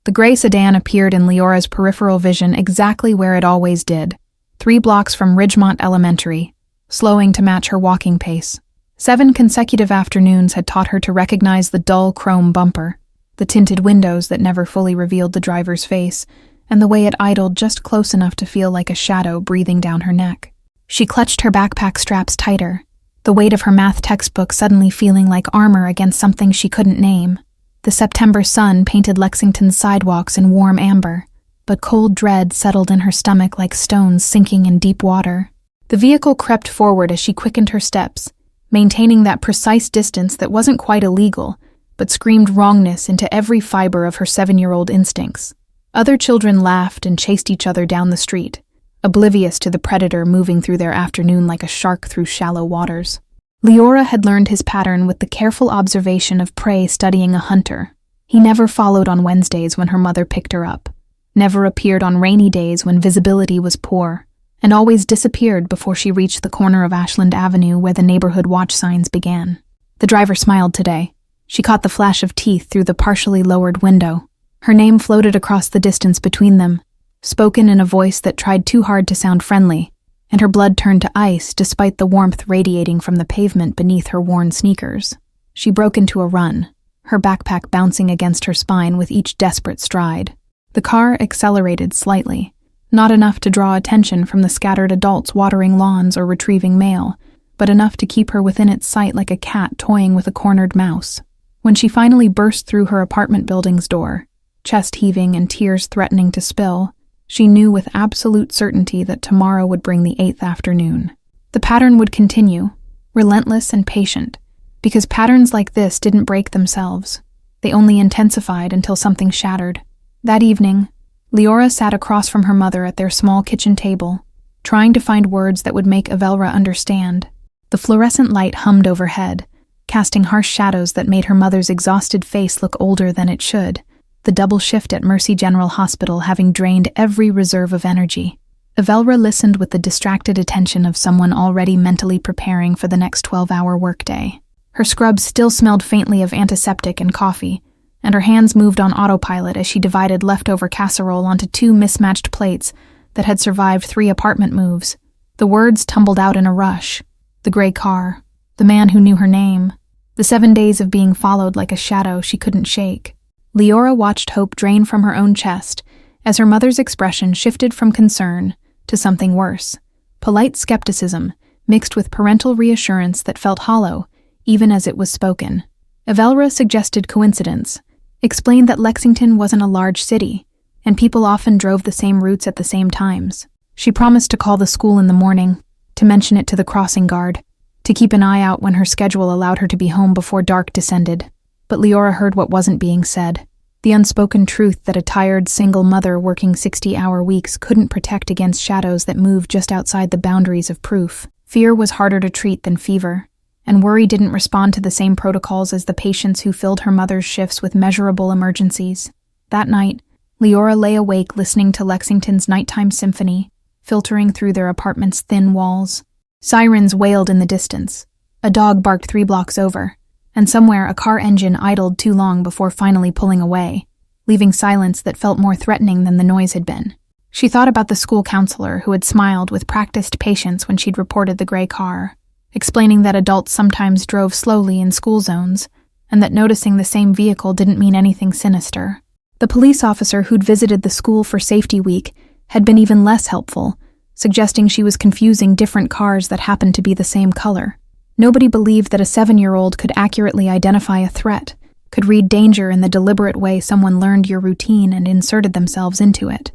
The gray sedan appeared in Leora's peripheral vision exactly where it always did, 3 blocks from Ridgemont Elementary, slowing to match her walking pace. 7 consecutive afternoons had taught her to recognize the dull chrome bumper, the tinted windows that never fully revealed the driver's face, and the way it idled just close enough to feel like a shadow breathing down her neck. She clutched her backpack straps tighter, the weight of her math textbook suddenly feeling like armor against something she couldn't name. The September sun painted Lexington's sidewalks in warm amber, but cold dread settled in her stomach like stones sinking in deep water. The vehicle crept forward as she quickened her steps, maintaining that precise distance that wasn't quite illegal, but screamed wrongness into every fiber of her 7-year-old instincts. Other children laughed and chased each other down the street, oblivious to the predator moving through their afternoon like a shark through shallow waters. Leora had learned his pattern with the careful observation of prey studying a hunter. He never followed on Wednesdays when her mother picked her up, never appeared on rainy days when visibility was poor, and always disappeared before she reached the corner of Ashland Avenue where the neighborhood watch signs began. The driver smiled today. She caught the flash of teeth through the partially lowered window. Her name floated across the distance between them, spoken in a voice that tried too hard to sound friendly, and her blood turned to ice despite the warmth radiating from the pavement beneath her worn sneakers. She broke into a run, her backpack bouncing against her spine with each desperate stride. The car accelerated slightly, not enough to draw attention from the scattered adults watering lawns or retrieving mail, but enough to keep her within its sight like a cat toying with a cornered mouse. When she finally burst through her apartment building's door, chest heaving and tears threatening to spill, she knew with absolute certainty that tomorrow would bring the 8th afternoon. The pattern would continue, relentless and patient, because patterns like this didn't break themselves. They only intensified until something shattered. That evening, Leora sat across from her mother at their small kitchen table, trying to find words that would make Avelra understand. The fluorescent light hummed overhead, casting harsh shadows that made her mother's exhausted face look older than it should, the double shift at Mercy General Hospital having drained every reserve of energy. Avelra listened with the distracted attention of someone already mentally preparing for the next 12-hour workday. Her scrubs still smelled faintly of antiseptic and coffee, and her hands moved on autopilot as she divided leftover casserole onto 2 mismatched plates that had survived 3 apartment moves. The words tumbled out in a rush. The gray car, the man who knew her name, the 7 days of being followed like a shadow she couldn't shake. Leora watched hope drain from her own chest as her mother's expression shifted from concern to something worse, polite skepticism mixed with parental reassurance that felt hollow, even as it was spoken. Avelra suggested coincidence, explained that Lexington wasn't a large city, and people often drove the same routes at the same times. She promised to call the school in the morning, to mention it to the crossing guard, to keep an eye out when her schedule allowed her to be home before dark descended. But Leora heard what wasn't being said, the unspoken truth that a tired single mother working 60-hour weeks couldn't protect against shadows that moved just outside the boundaries of proof. Fear was harder to treat than fever, and worry didn't respond to the same protocols as the patients who filled her mother's shifts with measurable emergencies. That night, Leora lay awake listening to Lexington's nighttime symphony, filtering through their apartment's thin walls. Sirens wailed in the distance. A dog barked 3 blocks over, and somewhere a car engine idled too long before finally pulling away, leaving silence that felt more threatening than the noise had been. She thought about the school counselor who had smiled with practiced patience when she'd reported the gray car, explaining that adults sometimes drove slowly in school zones, and that noticing the same vehicle didn't mean anything sinister. The police officer who'd visited the school for safety week had been even less helpful, suggesting she was confusing different cars that happened to be the same color. Nobody believed that a 7-year-old could accurately identify a threat, could read danger in the deliberate way someone learned your routine and inserted themselves into it.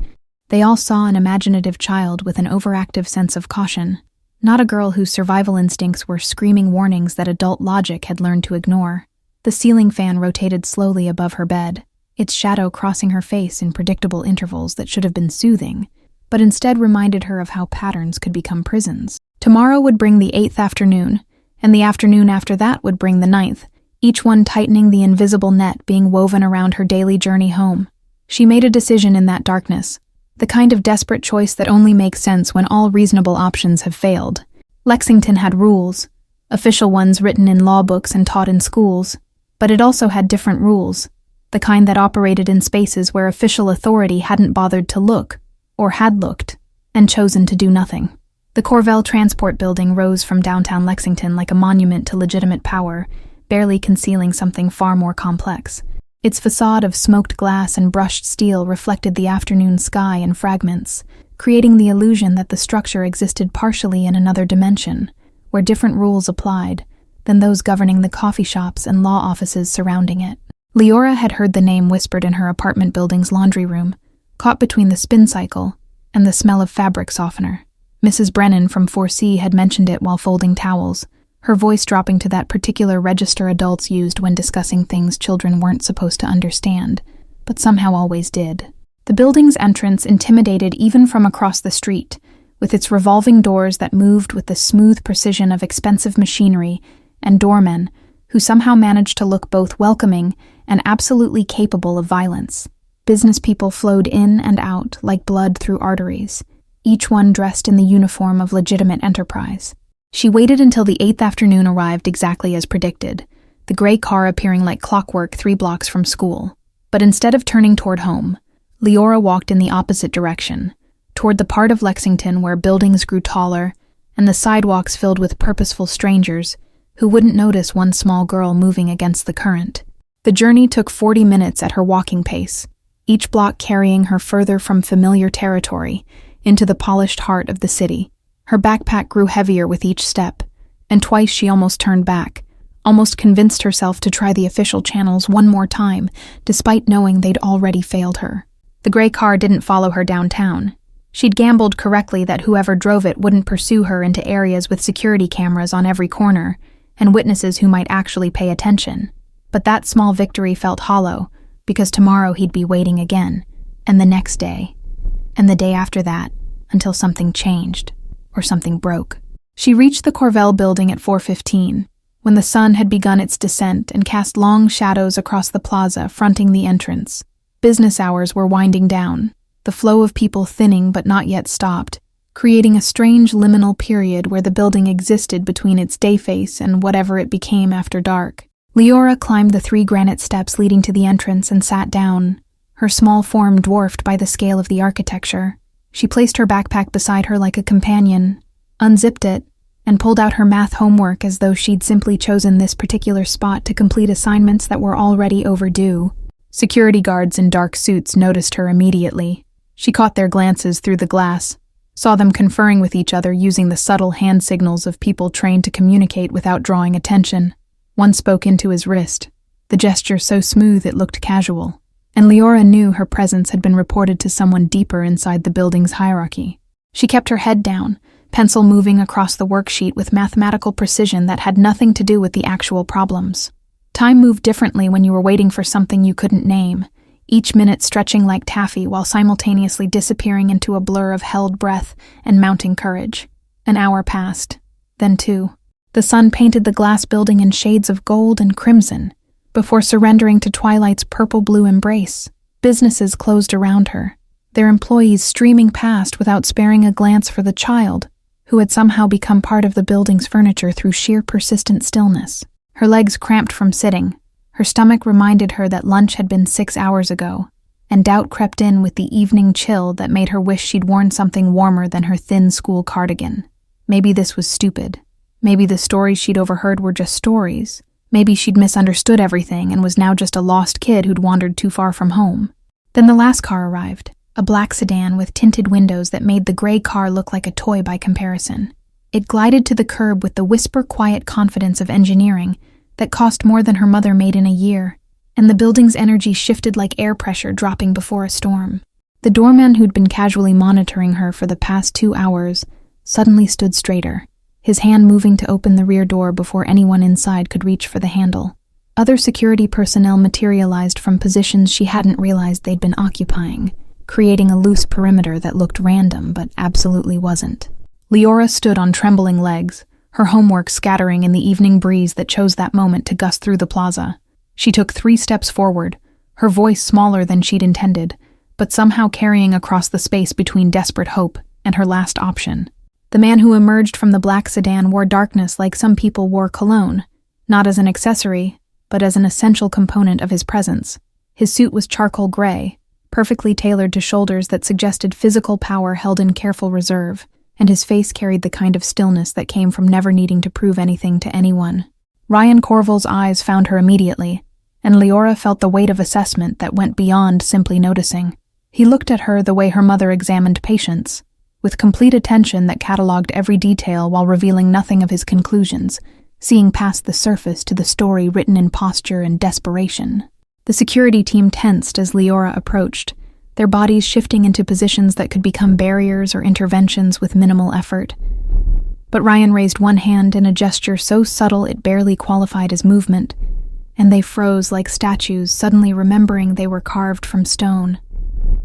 They all saw an imaginative child with an overactive sense of caution, not a girl whose survival instincts were screaming warnings that adult logic had learned to ignore. The ceiling fan rotated slowly above her bed, its shadow crossing her face in predictable intervals that should have been soothing, but instead reminded her of how patterns could become prisons. Tomorrow would bring the 8th afternoon, and the afternoon after that would bring the 9th, each one tightening the invisible net being woven around her daily journey home. She made a decision in that darkness, the kind of desperate choice that only makes sense when all reasonable options have failed. Lexington had rules, official ones written in law books and taught in schools, but it also had different rules, the kind that operated in spaces where official authority hadn't bothered to look, or had looked, and chosen to do nothing. The Corell transport building rose from downtown Lexington like a monument to legitimate power, barely concealing something far more complex. Its facade of smoked glass and brushed steel reflected the afternoon sky in fragments, creating the illusion that the structure existed partially in another dimension, where different rules applied than those governing the coffee shops and law offices surrounding it. Leora had heard the name whispered in her apartment building's laundry room, caught between the spin cycle and the smell of fabric softener. Mrs. Brennan from 4C had mentioned it while folding towels, her voice dropping to that particular register adults used when discussing things children weren't supposed to understand, but somehow always did. The building's entrance intimidated even from across the street, with its revolving doors that moved with the smooth precision of expensive machinery and doormen who somehow managed to look both welcoming and absolutely capable of violence. Business people flowed in and out like blood through arteries, each one dressed in the uniform of legitimate enterprise. She waited until the 8th afternoon arrived exactly as predicted, the gray car appearing like clockwork 3 blocks from school. But instead of turning toward home, Leora walked in the opposite direction, toward the part of Lexington where buildings grew taller and the sidewalks filled with purposeful strangers who wouldn't notice one small girl moving against the current. The journey took 40 minutes at her walking pace, each block carrying her further from familiar territory into the polished heart of the city. Her backpack grew heavier with each step, and twice she almost turned back, almost convinced herself to try the official channels one more time, despite knowing they'd already failed her. The gray car didn't follow her downtown. She'd gambled correctly that whoever drove it wouldn't pursue her into areas with security cameras on every corner and witnesses who might actually pay attention. But that small victory felt hollow, because tomorrow he'd be waiting again, and the next day, and the day after that, until something changed. Or something broke. She reached the Corell building at 4:15, when the sun had begun its descent and cast long shadows across the plaza fronting the entrance. Business hours were winding down, the flow of people thinning but not yet stopped, creating a strange liminal period where the building existed between its day face and whatever it became after dark. Leora climbed the 3 granite steps leading to the entrance and sat down, her small form dwarfed by the scale of the architecture. She placed her backpack beside her like a companion, unzipped it, and pulled out her math homework as though she'd simply chosen this particular spot to complete assignments that were already overdue. Security guards in dark suits noticed her immediately. She caught their glances through the glass, saw them conferring with each other using the subtle hand signals of people trained to communicate without drawing attention. One spoke into his wrist, the gesture so smooth it looked casual. And Leora knew her presence had been reported to someone deeper inside the building's hierarchy. She kept her head down, pencil moving across the worksheet with mathematical precision that had nothing to do with the actual problems. Time moved differently when you were waiting for something you couldn't name, each minute stretching like taffy while simultaneously disappearing into a blur of held breath and mounting courage. An hour passed, then 2. The sun painted the glass building in shades of gold and crimson, before surrendering to twilight's purple-blue embrace. Businesses closed around her, their employees streaming past without sparing a glance for the child, who had somehow become part of the building's furniture through sheer persistent stillness. Her legs cramped from sitting, her stomach reminded her that lunch had been 6 hours ago, and doubt crept in with the evening chill that made her wish she'd worn something warmer than her thin school cardigan. Maybe this was stupid. Maybe the stories she'd overheard were just stories. Maybe she'd misunderstood everything and was now just a lost kid who'd wandered too far from home. Then the last car arrived, a black sedan with tinted windows that made the gray car look like a toy by comparison. It glided to the curb with the whisper-quiet confidence of engineering that cost more than her mother made in a year, and the building's energy shifted like air pressure dropping before a storm. The doorman who'd been casually monitoring her for the past 2 hours suddenly stood straighter, his hand moving to open the rear door before anyone inside could reach for the handle. Other security personnel materialized from positions she hadn't realized they'd been occupying, creating a loose perimeter that looked random but absolutely wasn't. Leora stood on trembling legs, her homework scattering in the evening breeze that chose that moment to gust through the plaza. She took 3 steps forward, her voice smaller than she'd intended, but somehow carrying across the space between desperate hope and her last option. The man who emerged from the black sedan wore darkness like some people wore cologne, not as an accessory, but as an essential component of his presence. His suit was charcoal gray, perfectly tailored to shoulders that suggested physical power held in careful reserve, and his face carried the kind of stillness that came from never needing to prove anything to anyone. Ryan Corville's eyes found her immediately, and Leora felt the weight of assessment that went beyond simply noticing. He looked at her the way her mother examined patients, with complete attention that catalogued every detail while revealing nothing of his conclusions, seeing past the surface to the story written in posture and desperation. The security team tensed as Leora approached, their bodies shifting into positions that could become barriers or interventions with minimal effort. But Ryan raised one hand in a gesture so subtle it barely qualified as movement, and they froze like statues, suddenly remembering they were carved from stone,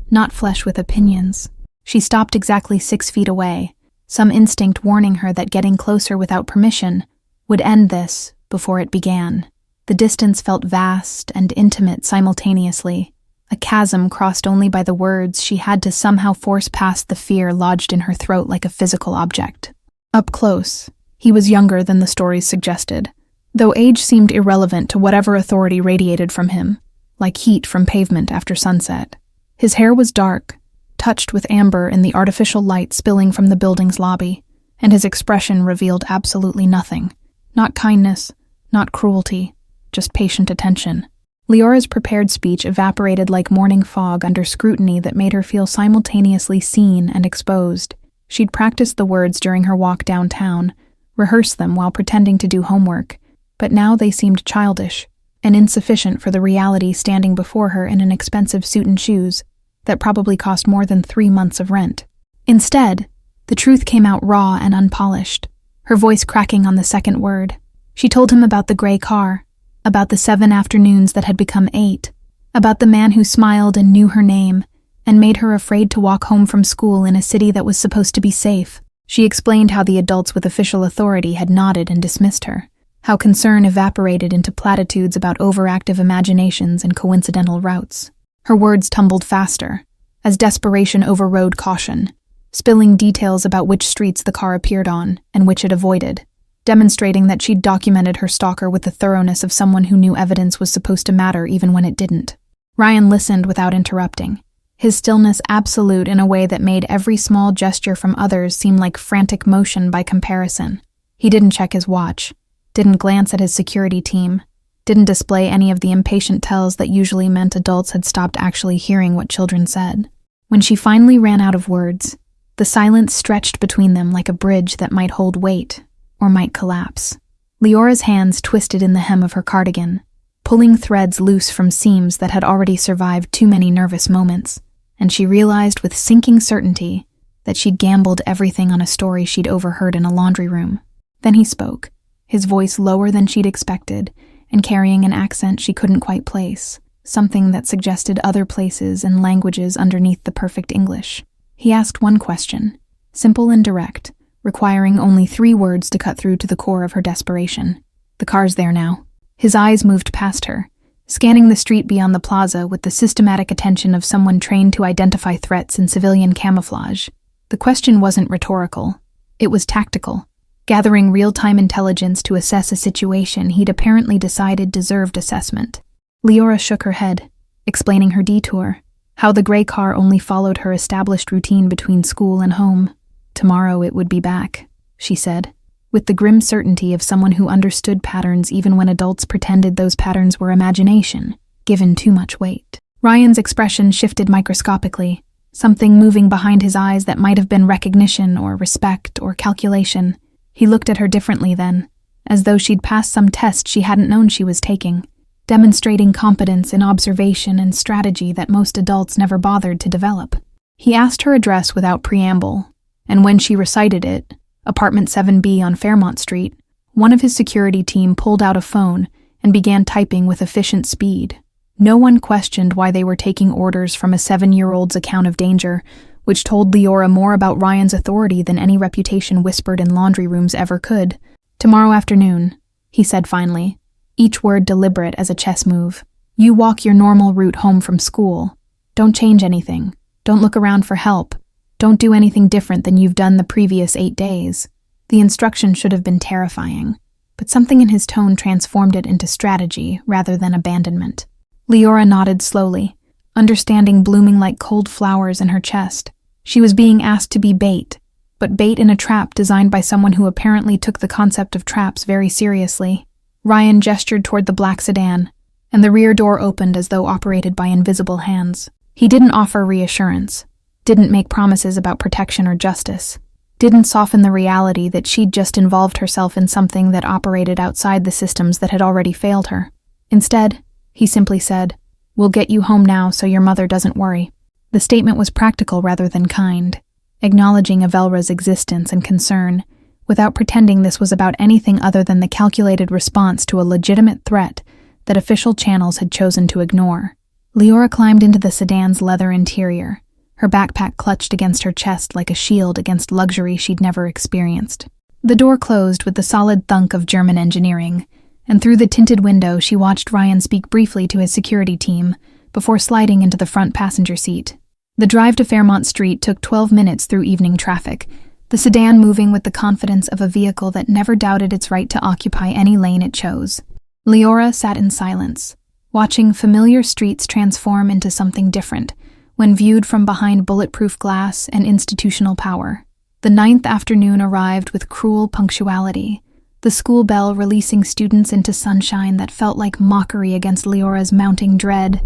not flesh with opinions. She stopped exactly 6 feet away, some instinct warning her that getting closer without permission would end this before it began. The distance felt vast and intimate simultaneously, a chasm crossed only by the words she had to somehow force past the fear lodged in her throat like a physical object. Up close, he was younger than the stories suggested, though age seemed irrelevant to whatever authority radiated from him, like heat from pavement after sunset. His hair was dark, touched with amber in the artificial light spilling from the building's lobby, and his expression revealed absolutely nothing. Not kindness, not cruelty, just patient attention. Leora's prepared speech evaporated like morning fog under scrutiny that made her feel simultaneously seen and exposed. She'd practiced the words during her walk downtown, rehearsed them while pretending to do homework, but now they seemed childish and insufficient for the reality standing before her in an expensive suit and shoes that probably cost more than 3 months of rent. Instead, the truth came out raw and unpolished, her voice cracking on the second word. She told him about the gray car, about the 7 afternoons that had become 8, about the man who smiled and knew her name, and made her afraid to walk home from school in a city that was supposed to be safe. She explained how the adults with official authority had nodded and dismissed her, how concern evaporated into platitudes about overactive imaginations and coincidental routes. Her words tumbled faster, as desperation overrode caution, spilling details about which streets the car appeared on and which it avoided, demonstrating that she'd documented her stalker with the thoroughness of someone who knew evidence was supposed to matter even when it didn't. Ryan listened without interrupting, his stillness absolute in a way that made every small gesture from others seem like frantic motion by comparison. He didn't check his watch, didn't glance at his security team, didn't display any of the impatient tells that usually meant adults had stopped actually hearing what children said. When she finally ran out of words, the silence stretched between them like a bridge that might hold weight, or might collapse. Leora's hands twisted in the hem of her cardigan, pulling threads loose from seams that had already survived too many nervous moments, and she realized with sinking certainty that she'd gambled everything on a story she'd overheard in a laundry room. Then he spoke, his voice lower than she'd expected, and carrying an accent she couldn't quite place, something that suggested other places and languages underneath the perfect English. He asked one question, simple and direct, requiring only 3 words to cut through to the core of her desperation. The car's there now. His eyes moved past her, scanning the street beyond the plaza with the systematic attention of someone trained to identify threats in civilian camouflage. The question wasn't rhetorical. It was tactical, gathering real-time intelligence to assess a situation he'd apparently decided deserved assessment. Leora shook her head, explaining her detour, how the gray car only followed her established routine between school and home. Tomorrow it would be back, she said, with the grim certainty of someone who understood patterns even when adults pretended those patterns were imagination, given too much weight. Ryan's expression shifted microscopically, something moving behind his eyes that might have been recognition or respect or calculation. He looked at her differently then, as though she'd passed some test she hadn't known she was taking, demonstrating competence in observation and strategy that most adults never bothered to develop. He asked her address without preamble, and when she recited it, apartment 7B on Fairmont Street, one of his security team pulled out a phone and began typing with efficient speed. No one questioned why they were taking orders from a 7-year-old's account of danger, which told Leora more about Ryan's authority than any reputation whispered in laundry rooms ever could. "Tomorrow afternoon," he said finally, each word deliberate as a chess move. "You walk your normal route home from school. Don't change anything. Don't look around for help. Don't do anything different than you've done the previous 8 days." The instruction should have been terrifying, but something in his tone transformed it into strategy rather than abandonment. Leora nodded slowly, understanding blooming like cold flowers in her chest. She was being asked to be bait, but bait in a trap designed by someone who apparently took the concept of traps very seriously. Ryan gestured toward the black sedan, and the rear door opened as though operated by invisible hands. He didn't offer reassurance, didn't make promises about protection or justice, didn't soften the reality that she'd just involved herself in something that operated outside the systems that had already failed her. Instead, he simply said, "We'll get you home now so your mother doesn't worry." The statement was practical rather than kind, acknowledging Avelra's existence and concern, without pretending this was about anything other than the calculated response to a legitimate threat that official channels had chosen to ignore. Leora climbed into the sedan's leather interior, her backpack clutched against her chest like a shield against luxury she'd never experienced. The door closed with the solid thunk of German engineering, and through the tinted window she watched Ryan speak briefly to his security team before sliding into the front passenger seat. The drive to Fairmont Street took 12 minutes through evening traffic, the sedan moving with the confidence of a vehicle that never doubted its right to occupy any lane it chose. Leora sat in silence, watching familiar streets transform into something different when viewed from behind bulletproof glass and institutional power. The 9th afternoon arrived with cruel punctuality, the school bell releasing students into sunshine that felt like mockery against Leora's mounting dread.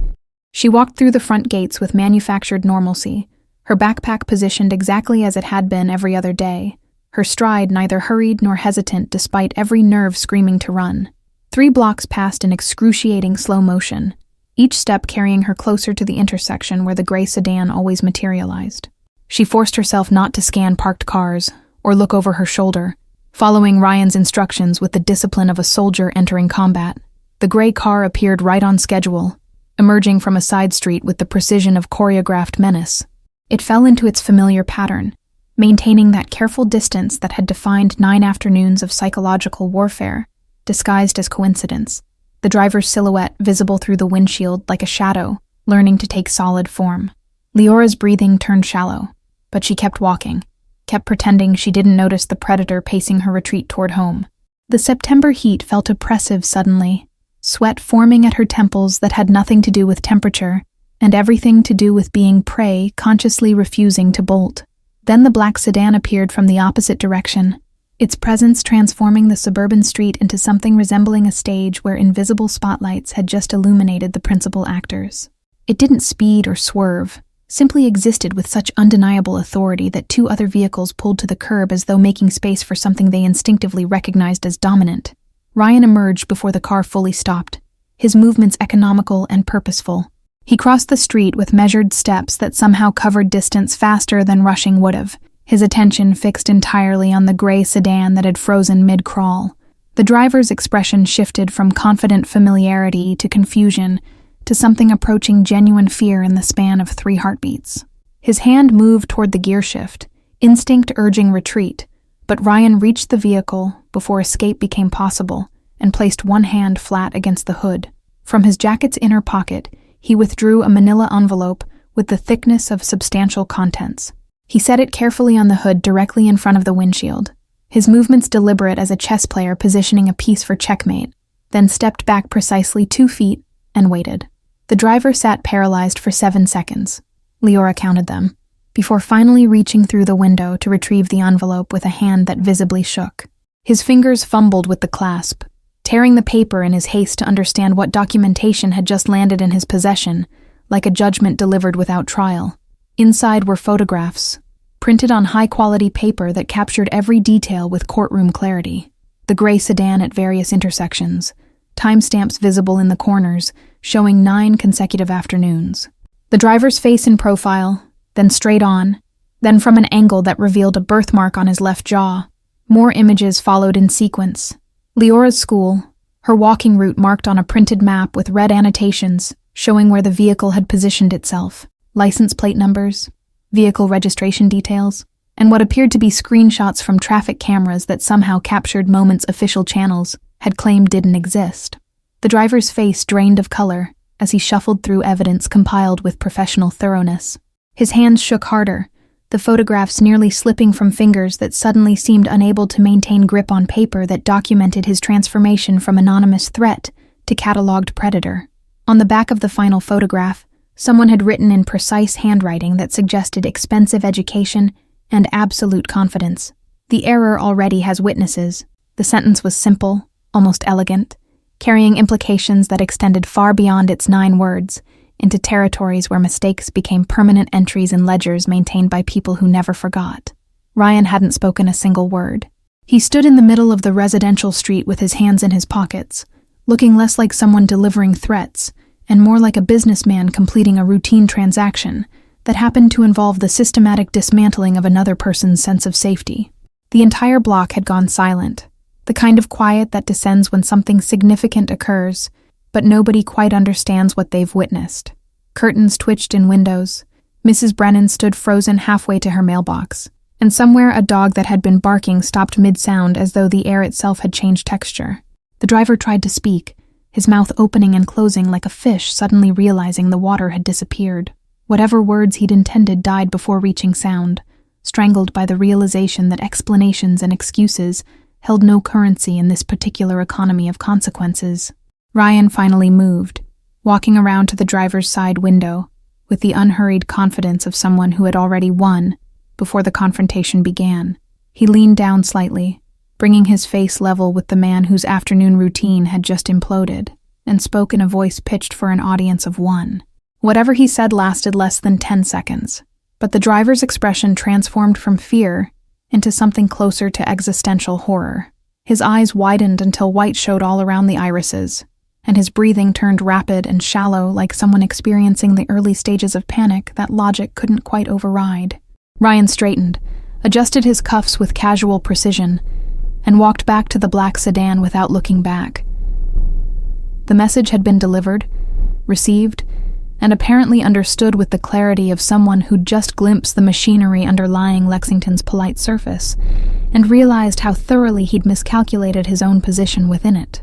She walked through the front gates with manufactured normalcy, her backpack positioned exactly as it had been every other day, her stride neither hurried nor hesitant despite every nerve screaming to run. 3 blocks passed in excruciating slow motion, each step carrying her closer to the intersection where the gray sedan always materialized. She forced herself not to scan parked cars or look over her shoulder, following Ryan's instructions with the discipline of a soldier entering combat. The gray car appeared right on schedule, emerging from a side street with the precision of choreographed menace. It fell into its familiar pattern, maintaining that careful distance that had defined 9 afternoons of psychological warfare, disguised as coincidence, the driver's silhouette visible through the windshield like a shadow, learning to take solid form. Leora's breathing turned shallow, but she kept walking, kept pretending she didn't notice the predator pacing her retreat toward home. The September heat felt oppressive suddenly, sweat forming at her temples that had nothing to do with temperature, and everything to do with being prey consciously refusing to bolt. Then the black sedan appeared from the opposite direction, its presence transforming the suburban street into something resembling a stage where invisible spotlights had just illuminated the principal actors. It didn't speed or swerve, simply existed with such undeniable authority that 2 other vehicles pulled to the curb as though making space for something they instinctively recognized as dominant. Ryan emerged before the car fully stopped, his movements economical and purposeful. He crossed the street with measured steps that somehow covered distance faster than rushing would have, his attention fixed entirely on the gray sedan that had frozen mid-crawl. The driver's expression shifted from confident familiarity to confusion, to something approaching genuine fear in the span of 3 heartbeats. His hand moved toward the gear shift, instinct urging retreat, but Ryan reached the vehicle before escape became possible and placed one hand flat against the hood. From his jacket's inner pocket, he withdrew a manila envelope with the thickness of substantial contents. He set it carefully on the hood directly in front of the windshield, his movements deliberate as a chess player positioning a piece for checkmate, then stepped back precisely 2 feet and waited. The driver sat paralyzed for 7 seconds. Leora counted them, before finally reaching through the window to retrieve the envelope with a hand that visibly shook. His fingers fumbled with the clasp, tearing the paper in his haste to understand what documentation had just landed in his possession, like a judgment delivered without trial. Inside were photographs, printed on high-quality paper that captured every detail with courtroom clarity. The gray sedan at various intersections, timestamps visible in the corners, showing 9 consecutive afternoons. The driver's face in profile, then straight on, then from an angle that revealed a birthmark on his left jaw. More images followed in sequence. Leora's school, her walking route marked on a printed map with red annotations showing where the vehicle had positioned itself, license plate numbers, vehicle registration details, and what appeared to be screenshots from traffic cameras that somehow captured moments official channels had claimed didn't exist. The driver's face drained of color as he shuffled through evidence compiled with professional thoroughness. His hands shook harder, the photographs nearly slipping from fingers that suddenly seemed unable to maintain grip on paper that documented his transformation from anonymous threat to catalogued predator. On the back of the final photograph, someone had written in precise handwriting that suggested expensive education and absolute confidence. The error already has witnesses. The sentence was simple, almost elegant, carrying implications that extended far beyond its 9 words, into territories where mistakes became permanent entries in ledgers maintained by people who never forgot. Ryan hadn't spoken a single word. He stood in the middle of the residential street with his hands in his pockets, looking less like someone delivering threats and more like a businessman completing a routine transaction that happened to involve the systematic dismantling of another person's sense of safety. The entire block had gone silent, the kind of quiet that descends when something significant occurs, but nobody quite understands what they've witnessed. Curtains twitched in windows. Mrs. Brennan stood frozen halfway to her mailbox, and somewhere a dog that had been barking stopped mid-sound as though the air itself had changed texture. The driver tried to speak, his mouth opening and closing like a fish suddenly realizing the water had disappeared. Whatever words he'd intended died before reaching sound, strangled by the realization that explanations and excuses held no currency in this particular economy of consequences. Ryan finally moved, walking around to the driver's side window, with the unhurried confidence of someone who had already won before the confrontation began. He leaned down slightly, bringing his face level with the man whose afternoon routine had just imploded, and spoke in a voice pitched for an audience of 1. Whatever he said lasted less than 10 seconds, but the driver's expression transformed from fear into something closer to existential horror. His eyes widened until white showed all around the irises, and his breathing turned rapid and shallow like someone experiencing the early stages of panic that logic couldn't quite override. Ryan straightened, adjusted his cuffs with casual precision, and walked back to the black sedan without looking back. The message had been delivered, received, and apparently understood with the clarity of someone who'd just glimpsed the machinery underlying Lexington's polite surface, and realized how thoroughly he'd miscalculated his own position within it.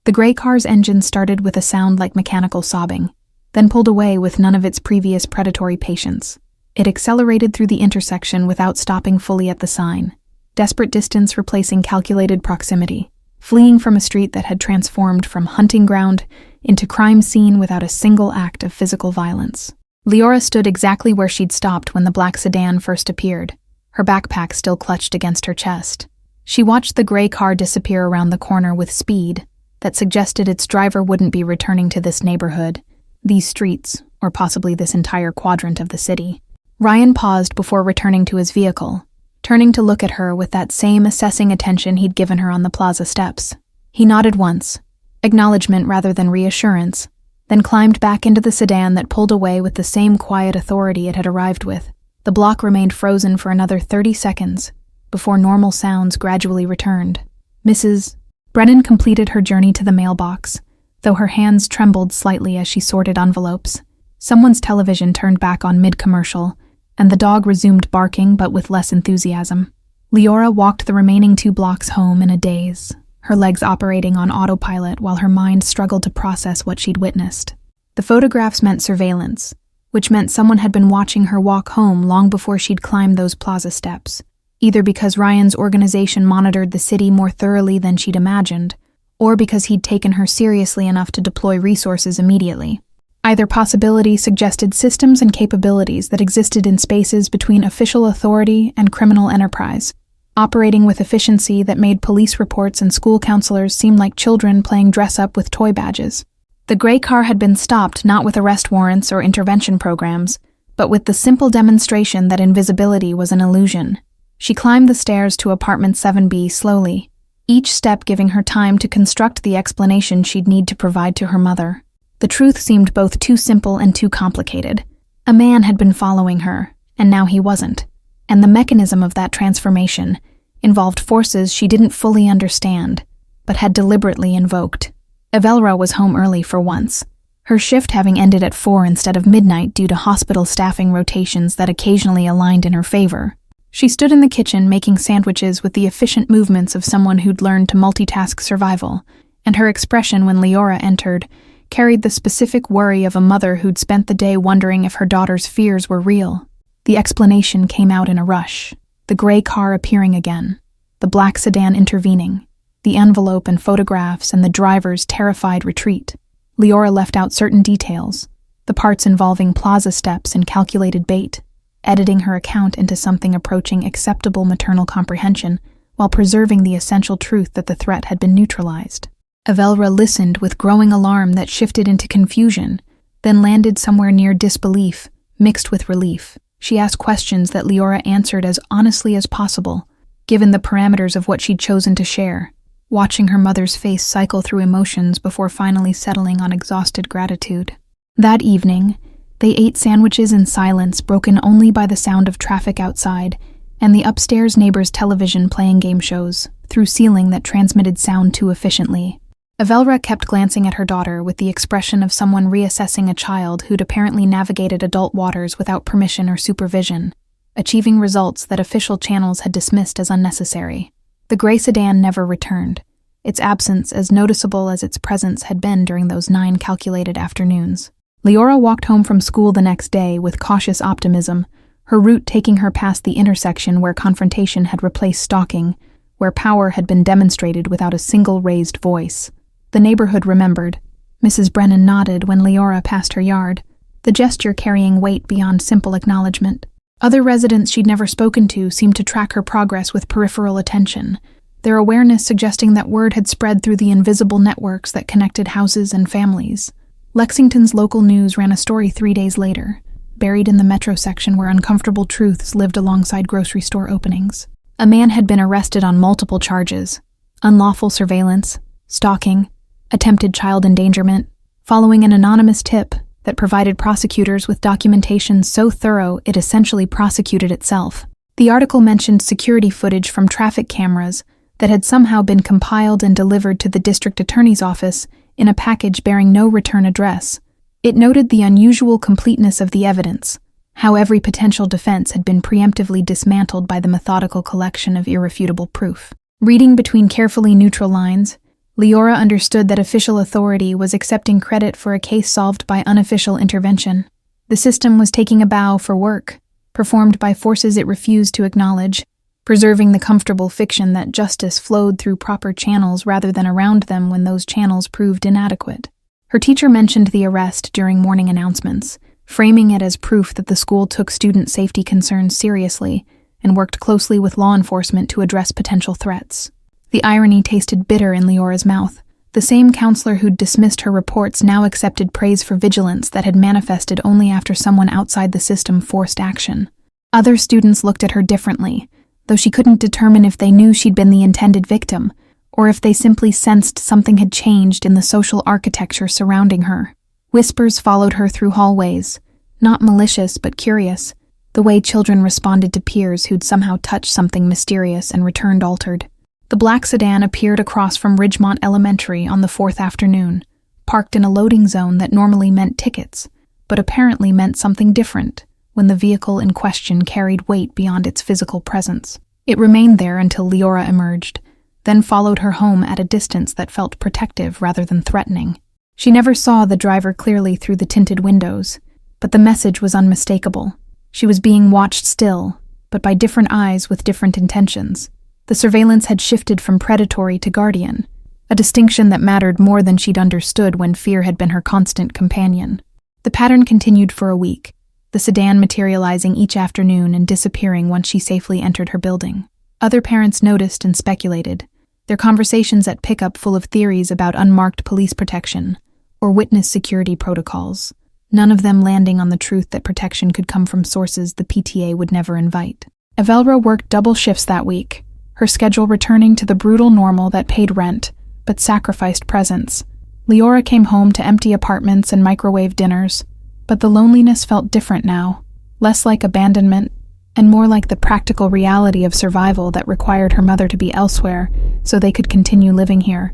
The gray car's engine started with a sound like mechanical sobbing, then pulled away with none of its previous predatory patience. It accelerated through the intersection without stopping fully at the sign, desperate distance replacing calculated proximity, fleeing from a street that had transformed from hunting ground into crime scene without a single act of physical violence. Leora stood exactly where she'd stopped when the black sedan first appeared, her backpack still clutched against her chest. She watched the gray car disappear around the corner with speed that suggested its driver wouldn't be returning to this neighborhood, these streets, or possibly this entire quadrant of the city. Ryan paused before returning to his vehicle, turning to look at her with that same assessing attention he'd given her on the plaza steps. He nodded once, acknowledgement rather than reassurance, then climbed back into the sedan that pulled away with the same quiet authority it had arrived with. The block remained frozen for another 30 seconds, before normal sounds gradually returned. Mrs. Brennan completed her journey to the mailbox, though her hands trembled slightly as she sorted envelopes. Someone's television turned back on mid-commercial, and the dog resumed barking but with less enthusiasm. Leora walked the remaining 2 blocks home in a daze, her legs operating on autopilot while her mind struggled to process what she'd witnessed. The photographs meant surveillance, which meant someone had been watching her walk home long before she'd climbed those plaza steps, either because Ryan's organization monitored the city more thoroughly than she'd imagined, or because he'd taken her seriously enough to deploy resources immediately. Either possibility suggested systems and capabilities that existed in spaces between official authority and criminal enterprise, operating with efficiency that made police reports and school counselors seem like children playing dress-up with toy badges. The gray car had been stopped not with arrest warrants or intervention programs, but with the simple demonstration that invisibility was an illusion. She climbed the stairs to apartment 7B slowly, each step giving her time to construct the explanation she'd need to provide to her mother. The truth seemed both too simple and too complicated. A man had been following her, and now he wasn't, and the mechanism of that transformation involved forces she didn't fully understand, but had deliberately invoked. Evelra was home early for once, her shift having ended at 4 instead of midnight due to hospital staffing rotations that occasionally aligned in her favor. She stood in the kitchen making sandwiches with the efficient movements of someone who'd learned to multitask survival, and her expression when Leora entered carried the specific worry of a mother who'd spent the day wondering if her daughter's fears were real. The explanation came out in a rush, the gray car appearing again, the black sedan intervening, the envelope and photographs and the driver's terrified retreat. Leora left out certain details, the parts involving plaza steps and calculated bait, editing her account into something approaching acceptable maternal comprehension while preserving the essential truth that the threat had been neutralized. Avelra listened with growing alarm that shifted into confusion, then landed somewhere near disbelief, mixed with relief. She asked questions that Leora answered as honestly as possible, given the parameters of what she'd chosen to share, watching her mother's face cycle through emotions before finally settling on exhausted gratitude. That evening, they ate sandwiches in silence, broken only by the sound of traffic outside and the upstairs neighbor's television playing game shows through ceiling that transmitted sound too efficiently. Avelra kept glancing at her daughter with the expression of someone reassessing a child who'd apparently navigated adult waters without permission or supervision, achieving results that official channels had dismissed as unnecessary. The gray sedan never returned, its absence as noticeable as its presence had been during those 9 calculated afternoons. Leora walked home from school the next day with cautious optimism, her route taking her past the intersection where confrontation had replaced stalking, where power had been demonstrated without a single raised voice. The neighborhood remembered. Mrs. Brennan nodded when Leora passed her yard, the gesture carrying weight beyond simple acknowledgement. Other residents she'd never spoken to seemed to track her progress with peripheral attention, their awareness suggesting that word had spread through the invisible networks that connected houses and families. Lexington's local news ran a story 3 days later, buried in the metro section where uncomfortable truths lived alongside grocery store openings. A man had been arrested on multiple charges: unlawful surveillance, stalking, attempted child endangerment, following an anonymous tip that provided prosecutors with documentation so thorough it essentially prosecuted itself. The article mentioned security footage from traffic cameras that had somehow been compiled and delivered to the district attorney's office in a package bearing no return address. It noted the unusual completeness of the evidence, how every potential defense had been preemptively dismantled by the methodical collection of irrefutable proof. Reading between carefully neutral lines, Leora understood that official authority was accepting credit for a case solved by unofficial intervention. The system was taking a bow for work, performed by forces it refused to acknowledge, preserving the comfortable fiction that justice flowed through proper channels rather than around them when those channels proved inadequate. Her teacher mentioned the arrest during morning announcements, framing it as proof that the school took student safety concerns seriously and worked closely with law enforcement to address potential threats. The irony tasted bitter in Leora's mouth. The same counselor who'd dismissed her reports now accepted praise for vigilance that had manifested only after someone outside the system forced action. Other students looked at her differently, though she couldn't determine if they knew she'd been the intended victim, or if they simply sensed something had changed in the social architecture surrounding her. Whispers followed her through hallways, not malicious but curious, the way children responded to peers who'd somehow touched something mysterious and returned altered. The black sedan appeared across from Ridgemont Elementary on the 4th afternoon, parked in a loading zone that normally meant tickets, but apparently meant something different when the vehicle in question carried weight beyond its physical presence. It remained there until Leora emerged, then followed her home at a distance that felt protective rather than threatening. She never saw the driver clearly through the tinted windows, but the message was unmistakable. She was being watched still, but by different eyes with different intentions. The surveillance had shifted from predatory to guardian, a distinction that mattered more than she'd understood when fear had been her constant companion. The pattern continued for a week, the sedan materializing each afternoon and disappearing once she safely entered her building. Other parents noticed and speculated, their conversations at pickup full of theories about unmarked police protection or witness security protocols, none of them landing on the truth that protection could come from sources the PTA would never invite. Avelra worked double shifts that week, her schedule returning to the brutal normal that paid rent, but sacrificed presence. Leora came home to empty apartments and microwave dinners, but the loneliness felt different now, less like abandonment, and more like the practical reality of survival that required her mother to be elsewhere so they could continue living here.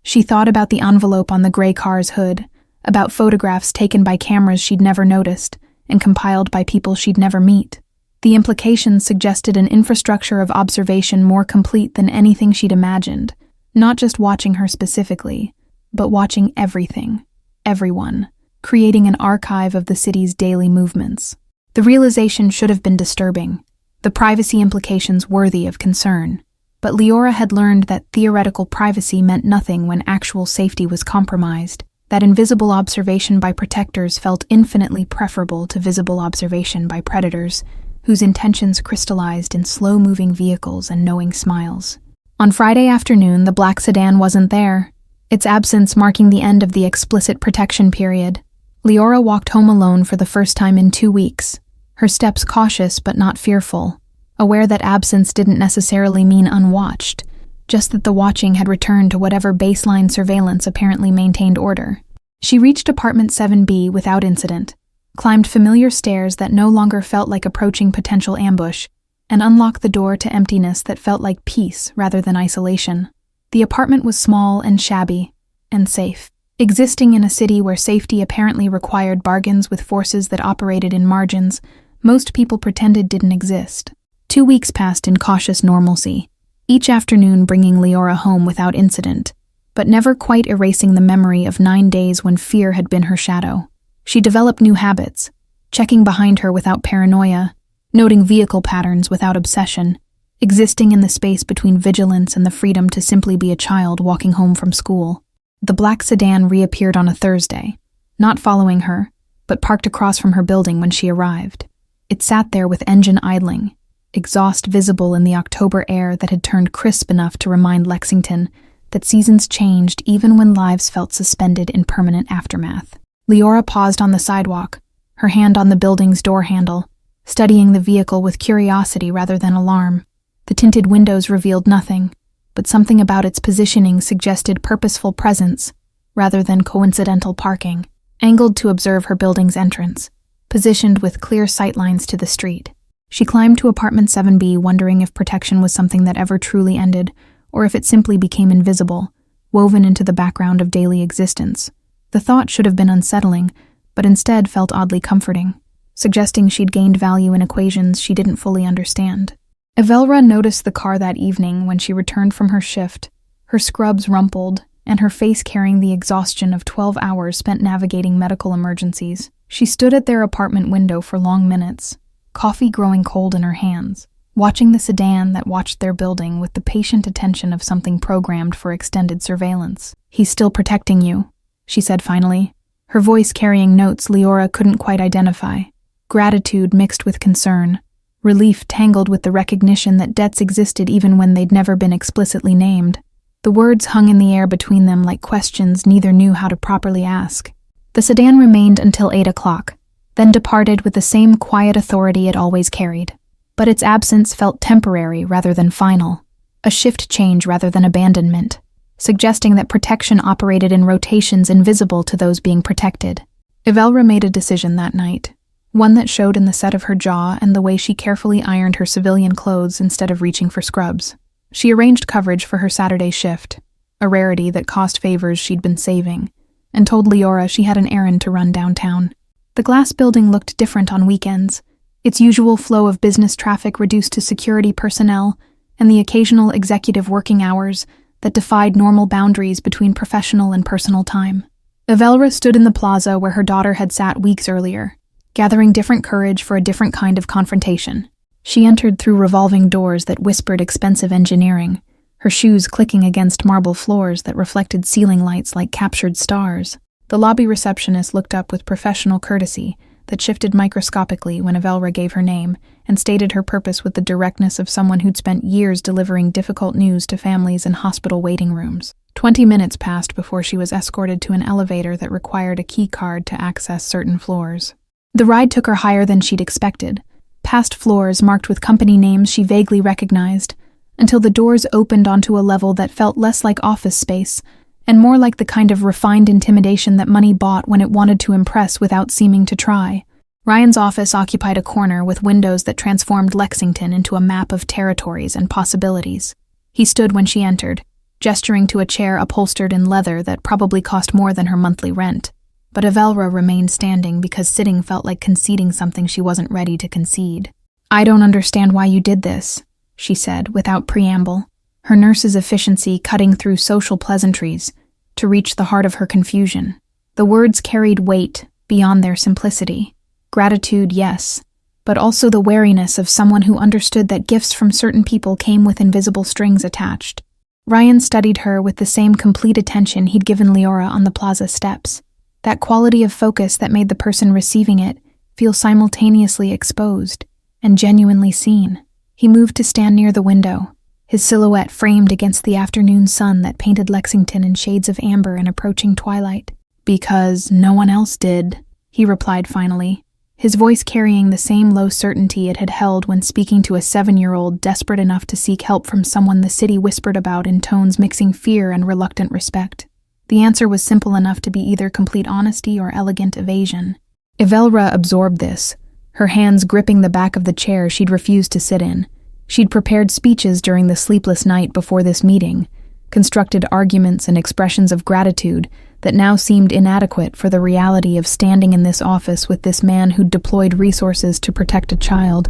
She thought about the envelope on the gray car's hood, about photographs taken by cameras she'd never noticed and compiled by people she'd never meet. The implications suggested an infrastructure of observation more complete than anything she'd imagined, not just watching her specifically, but watching everything, everyone, creating an archive of the city's daily movements. The realization should have been disturbing, the privacy implications worthy of concern, but Leora had learned that theoretical privacy meant nothing when actual safety was compromised. that invisible observation by protectors felt infinitely preferable to visible observation by predators, whose intentions crystallized in slow-moving vehicles and knowing smiles. On Friday afternoon, the black sedan wasn't there, its absence marking the end of the explicit protection period. Leora walked home alone for the first time in 2 weeks, her steps cautious but not fearful, aware that absence didn't necessarily mean unwatched, just that the watching had returned to whatever baseline surveillance apparently maintained order. She reached apartment 7B without incident, climbed familiar stairs that no longer felt like approaching potential ambush, and unlocked the door to emptiness that felt like peace rather than isolation. The apartment was small and shabby, and safe. Existing in a city where safety apparently required bargains with forces that operated in margins most people pretended didn't exist. 2 weeks passed in cautious normalcy, each afternoon bringing Leora home without incident, but never quite erasing the memory of 9 days when fear had been her shadow. She developed new habits, checking behind her without paranoia, noting vehicle patterns without obsession, existing in the space between vigilance and the freedom to simply be a child walking home from school. The black sedan reappeared on a Thursday, not following her, but parked across from her building when she arrived. It sat there with engine idling, exhaust visible in the October air that had turned crisp enough to remind Lexington that seasons changed even when lives felt suspended in permanent aftermath. Leora paused on the sidewalk, her hand on the building's door handle, studying the vehicle with curiosity rather than alarm. The tinted windows revealed nothing, but something about its positioning suggested purposeful presence rather than coincidental parking. Angled to observe her building's entrance, positioned with clear sightlines to the street, she climbed to apartment 7B, wondering if protection was something that ever truly ended, or if it simply became invisible, woven into the background of daily existence. The thought should have been unsettling, but instead felt oddly comforting, suggesting she'd gained value in equations she didn't fully understand. Evelra noticed the car that evening when she returned from her shift, her scrubs rumpled, and her face carrying the exhaustion of 12 hours spent navigating medical emergencies. She stood at their apartment window for long minutes, coffee growing cold in her hands, watching the sedan that watched their building with the patient attention of something programmed for extended surveillance. "He's still protecting you," she said finally, her voice carrying notes Leora couldn't quite identify. Gratitude mixed with concern, relief tangled with the recognition that debts existed even when they'd never been explicitly named. The words hung in the air between them like questions neither knew how to properly ask. The sedan remained until 8 o'clock, then departed with the same quiet authority it always carried. But its absence felt temporary rather than final, a shift change rather than abandonment, suggesting that protection operated in rotations invisible to those being protected. Evelra made a decision that night, one that showed in the set of her jaw and the way she carefully ironed her civilian clothes instead of reaching for scrubs. She arranged coverage for her Saturday shift, a rarity that cost favors she'd been saving, and told Leora she had an errand to run downtown. The glass building looked different on weekends, its usual flow of business traffic reduced to security personnel and the occasional executive working hours that defied normal boundaries between professional and personal time. Evelra stood in the plaza where her daughter had sat weeks earlier, gathering different courage for a different kind of confrontation. She entered through revolving doors that whispered expensive engineering, her shoes clicking against marble floors that reflected ceiling lights like captured stars. The lobby receptionist looked up with professional courtesy that shifted microscopically when Evelra gave her name and stated her purpose with the directness of someone who'd spent years delivering difficult news to families in hospital waiting rooms. 20 minutes passed before she was escorted to an elevator that required a key card to access certain floors. The ride took her higher than she'd expected, past floors marked with company names she vaguely recognized, until the doors opened onto a level that felt less like office space and more like the kind of refined intimidation that money bought when it wanted to impress without seeming to try. Ryan's office occupied a corner with windows that transformed Lexington into a map of territories and possibilities. He stood when she entered, gesturing to a chair upholstered in leather that probably cost more than her monthly rent. But Evelra remained standing because sitting felt like conceding something she wasn't ready to concede. "I don't understand why you did this," she said without preamble, her nurse's efficiency cutting through social pleasantries to reach the heart of her confusion. The words carried weight beyond their simplicity. Gratitude, yes, but also the wariness of someone who understood that gifts from certain people came with invisible strings attached. Ryan studied her with the same complete attention he'd given Leora on the plaza steps. That quality of focus that made the person receiving it feel simultaneously exposed and genuinely seen. He moved to stand near the window, his silhouette framed against the afternoon sun that painted Lexington in shades of amber and approaching twilight. "Because no one else did," he replied finally, his voice carrying the same low certainty it had held when speaking to a 7-year-old desperate enough to seek help from someone the city whispered about in tones mixing fear and reluctant respect. The answer was simple enough to be either complete honesty or elegant evasion. Evelra absorbed this, her hands gripping the back of the chair she'd refused to sit in. She'd prepared speeches during the sleepless night before this meeting, constructed arguments and expressions of gratitude that now seemed inadequate for the reality of standing in this office with this man who'd deployed resources to protect a child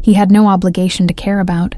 he had no obligation to care about.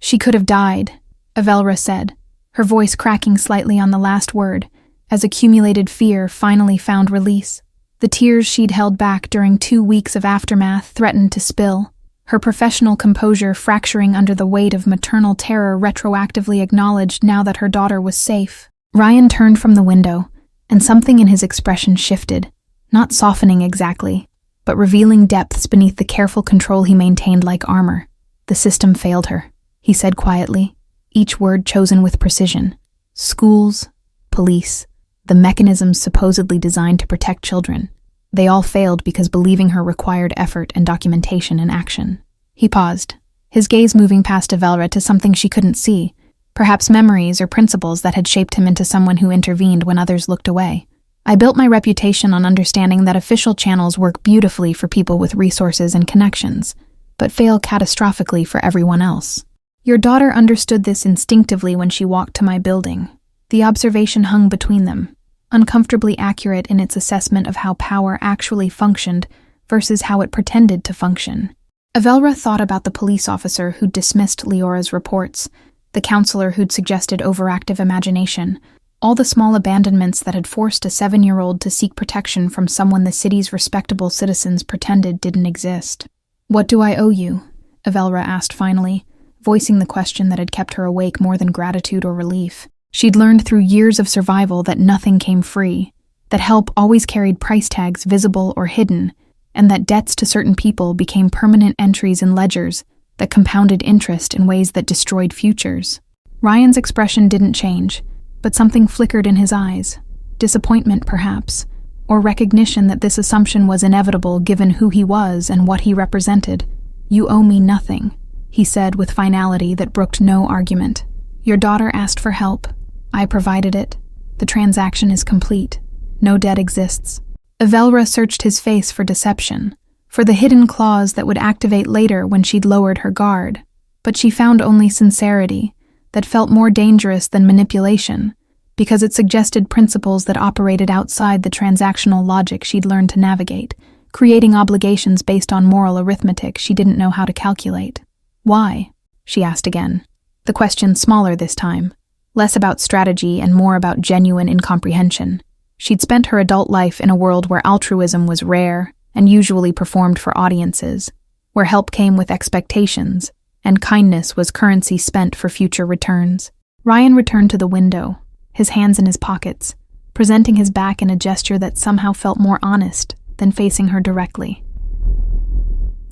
"She could have died," Evelra said, her voice cracking slightly on the last word, as accumulated fear finally found release. The tears she'd held back during 2 weeks of aftermath threatened to spill, her professional composure fracturing under the weight of maternal terror retroactively acknowledged now that her daughter was safe. Ryan turned from the window, and something in his expression shifted, not softening exactly, but revealing depths beneath the careful control he maintained like armor. "The system failed her," he said quietly, each word chosen with precision. "Schools, police, the mechanisms supposedly designed to protect children. They all failed because believing her required effort and documentation and action." He paused, his gaze moving past Evelra to something she couldn't see, perhaps memories or principles that had shaped him into someone who intervened when others looked away. "I built my reputation on understanding that official channels work beautifully for people with resources and connections, but fail catastrophically for everyone else. Your daughter understood this instinctively when she walked to my building." The observation hung between them, uncomfortably accurate in its assessment of how power actually functioned versus how it pretended to function. Evelra thought about the police officer who'd dismissed Leora's reports, the counselor who'd suggested overactive imagination, all the small abandonments that had forced a 7-year-old to seek protection from someone the city's respectable citizens pretended didn't exist. "What do I owe you?" Evelra asked finally, voicing the question that had kept her awake more than gratitude or relief. She'd learned through years of survival that nothing came free, that help always carried price tags visible or hidden, and that debts to certain people became permanent entries in ledgers that compounded interest in ways that destroyed futures. Ryan's expression didn't change, but something flickered in his eyes. Disappointment, perhaps, or recognition that this assumption was inevitable given who he was and what he represented. "You owe me nothing," he said with finality that brooked no argument. "Your daughter asked for help. I provided it. The transaction is complete. No debt exists." Evelra searched his face for deception, for the hidden clause that would activate later when she'd lowered her guard, but she found only sincerity that felt more dangerous than manipulation, because it suggested principles that operated outside the transactional logic she'd learned to navigate, creating obligations based on moral arithmetic she didn't know how to calculate. "Why?" she asked again, the question smaller this time, less about strategy and more about genuine incomprehension. She'd spent her adult life in a world where altruism was rare and usually performed for audiences, where help came with expectations, and kindness was currency spent for future returns. Ryan returned to the window, his hands in his pockets, presenting his back in a gesture that somehow felt more honest than facing her directly.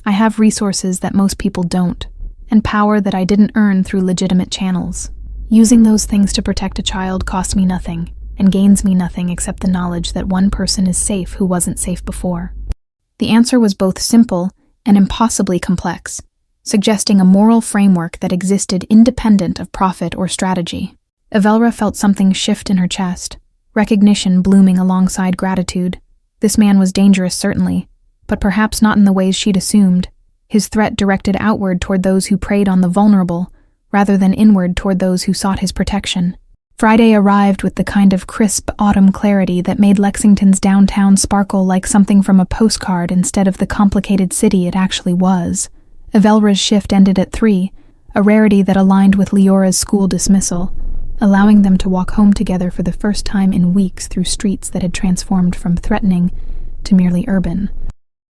"I have resources that most people don't, and power that I didn't earn through legitimate channels. Using those things to protect a child costs me nothing, and gains me nothing except the knowledge that one person is safe who wasn't safe before." The answer was both simple and impossibly complex, suggesting a moral framework that existed independent of profit or strategy. Evelra felt something shift in her chest, recognition blooming alongside gratitude. This man was dangerous, certainly, but perhaps not in the ways she'd assumed. His threat directed outward toward those who preyed on the vulnerable, rather than inward toward those who sought his protection. Friday arrived with the kind of crisp autumn clarity that made Lexington's downtown sparkle like something from a postcard instead of the complicated city it actually was. Evelra's shift ended at 3, a rarity that aligned with Leora's school dismissal, allowing them to walk home together for the first time in weeks through streets that had transformed from threatening to merely urban.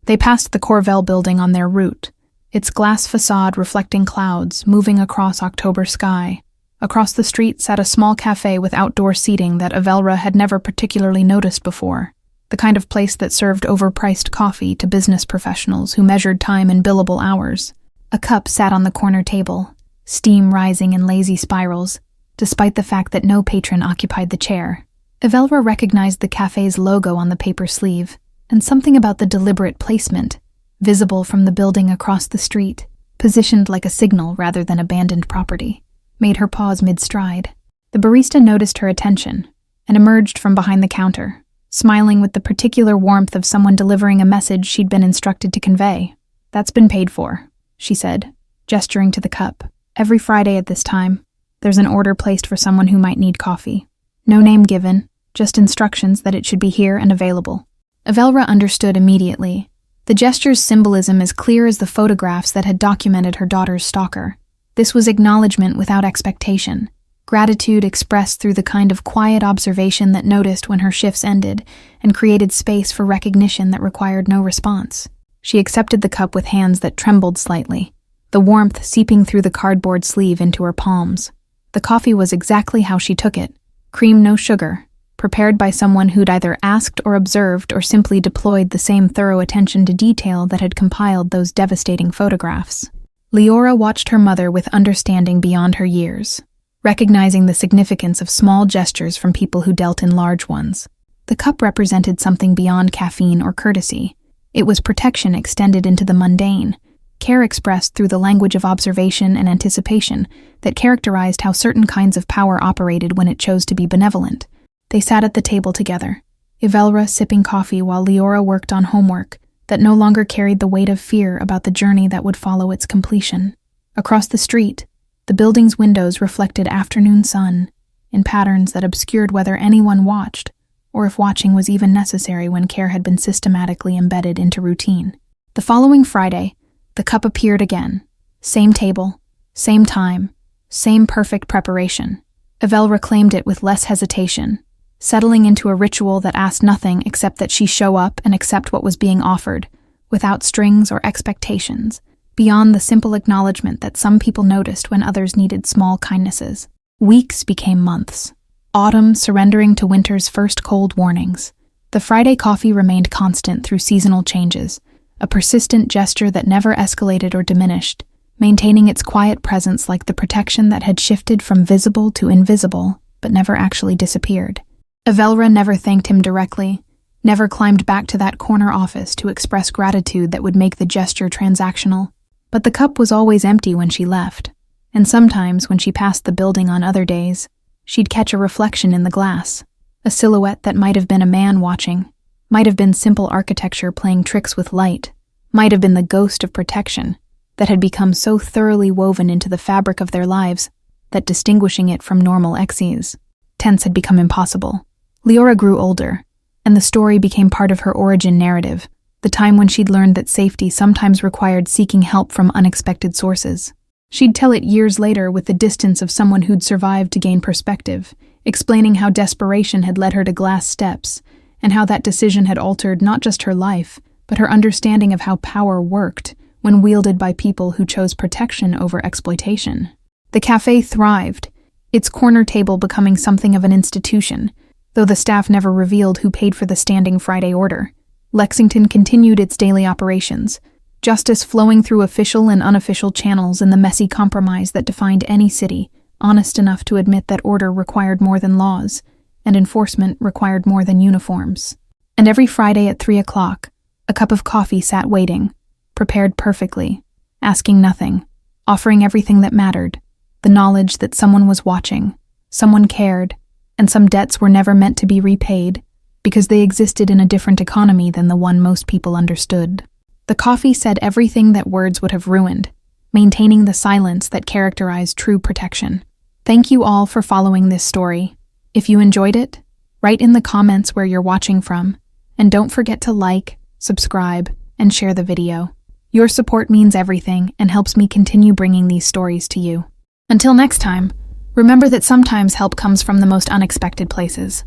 They passed the Corell building on their route, its glass facade reflecting clouds moving across October sky. Across the street sat a small cafe with outdoor seating that Evelra had never particularly noticed before. the kind of place that served overpriced coffee to business professionals who measured time in billable hours. A cup sat on the corner table, steam rising in lazy spirals, despite the fact that no patron occupied the chair. Evelra recognized the cafe's logo on the paper sleeve, and something about the deliberate placement, visible from the building across the street, positioned like a signal rather than abandoned property, made her pause mid-stride. The barista noticed her attention and emerged from behind the counter, smiling with the particular warmth of someone delivering a message she'd been instructed to convey. "That's been paid for," she said, gesturing to the cup. "Every Friday at this time, there's an order placed for someone who might need coffee. No name given, just instructions that it should be here and available." Evelra understood immediately. The gesture's symbolism as clear as the photographs that had documented her daughter's stalker. This was acknowledgement without expectation, gratitude expressed through the kind of quiet observation that noticed when her shifts ended and created space for recognition that required no response. She accepted the cup with hands that trembled slightly, the warmth seeping through the cardboard sleeve into her palms. The coffee was exactly how she took it, cream no sugar, prepared by someone who'd either asked or observed or simply deployed the same thorough attention to detail that had compiled those devastating photographs. Leora watched her mother with understanding beyond her years, recognizing the significance of small gestures from people who dealt in large ones. The cup represented something beyond caffeine or courtesy. It was protection extended into the mundane, care expressed through the language of observation and anticipation that characterized how certain kinds of power operated when it chose to be benevolent. They sat at the table together, Evelra sipping coffee while Leora worked on homework that no longer carried the weight of fear about the journey that would follow its completion. Across the street, the building's windows reflected afternoon sun in patterns that obscured whether anyone watched, or if watching was even necessary when care had been systematically embedded into routine. The following Friday, the cup appeared again. Same table, same time, same perfect preparation. Evelra claimed it with less hesitation, settling into a ritual that asked nothing except that she show up and accept what was being offered, without strings or expectations, beyond the simple acknowledgement that some people noticed when others needed small kindnesses. Weeks became months, autumn surrendering to winter's first cold warnings. The Friday coffee remained constant through seasonal changes, a persistent gesture that never escalated or diminished, maintaining its quiet presence like the protection that had shifted from visible to invisible, but never actually disappeared. Evelra never thanked him directly, never climbed back to that corner office to express gratitude that would make the gesture transactional. But the cup was always empty when she left, and sometimes when she passed the building on other days, she'd catch a reflection in the glass, a silhouette that might have been a man watching, might have been simple architecture playing tricks with light, might have been the ghost of protection that had become so thoroughly woven into the fabric of their lives that distinguishing it from normal exes tense had become impossible. Leora grew older, and the story became part of her origin narrative, the time when she'd learned that safety sometimes required seeking help from unexpected sources. She'd tell it years later with the distance of someone who'd survived to gain perspective, explaining how desperation had led her to glass steps, and how that decision had altered not just her life, but her understanding of how power worked when wielded by people who chose protection over exploitation. The cafe thrived, its corner table becoming something of an institution, though the staff never revealed who paid for the standing Friday order. Lexington continued its daily operations, justice flowing through official and unofficial channels in the messy compromise that defined any city, honest enough to admit that order required more than laws, and enforcement required more than uniforms. And every Friday at 3 o'clock, a cup of coffee sat waiting, prepared perfectly, asking nothing, offering everything that mattered, the knowledge that someone was watching, someone cared, and some debts were never meant to be repaid because they existed in a different economy than the one most people understood. The coffee said everything that words would have ruined, maintaining the silence that characterized true protection. Thank you all for following this story. If you enjoyed it, write in the comments where you're watching from, and don't forget to like, subscribe, and share the video. Your support means everything and helps me continue bringing these stories to you. Until next time, remember that sometimes help comes from the most unexpected places.